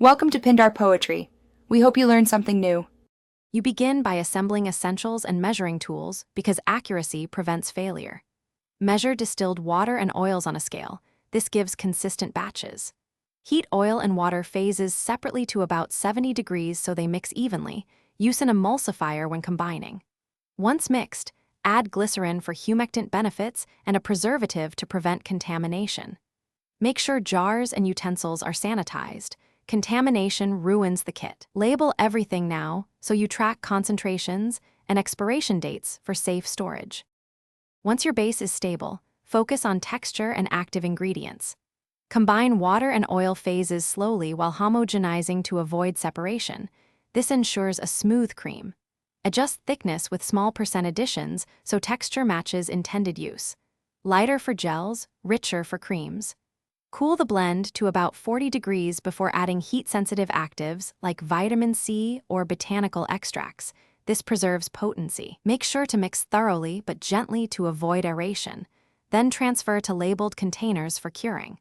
Welcome to Pindar Poetry. We hope you learned something new. You begin by assembling essentials and measuring tools because accuracy prevents failure. Measure distilled water and oils on a scale. This gives consistent batches. Heat oil and water phases separately to about 70 degrees so they mix evenly. Use an emulsifier when combining. Once mixed, add glycerin for humectant benefits and a preservative to prevent contamination. Make sure jars and utensils are sanitized. Contamination ruins the kit. Label everything now so you track concentrations and expiration dates for safe storage. Once your base is stable, focus on texture and active ingredients. Combine water and oil phases slowly while homogenizing to avoid separation. This ensures a smooth cream. Adjust thickness with small percent additions so texture matches intended use. Lighter for gels, richer for creams. Cool the blend to about 40 degrees before adding heat-sensitive actives like vitamin C or botanical extracts. This preserves potency. Make sure to mix thoroughly but gently to avoid aeration. Then transfer to labeled containers for curing.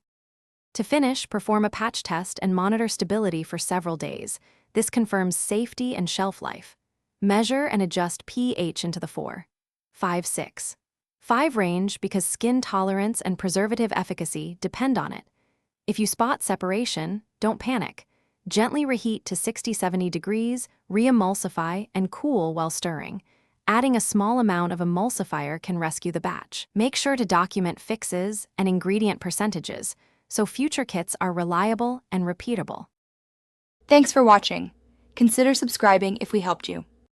To finish, perform a patch test and monitor stability for several days. This confirms safety and shelf life. Measure and adjust pH into the 4.5-6. 5 range because skin tolerance and preservative efficacy depend on it. If you spot separation, don't panic. Gently reheat to 60-70 degrees, re-emulsify, and cool while stirring. Adding a small amount of emulsifier can rescue the batch. Make sure to document fixes and ingredient percentages so future kits are reliable and repeatable. Thanks for watching. Consider subscribing if we helped you.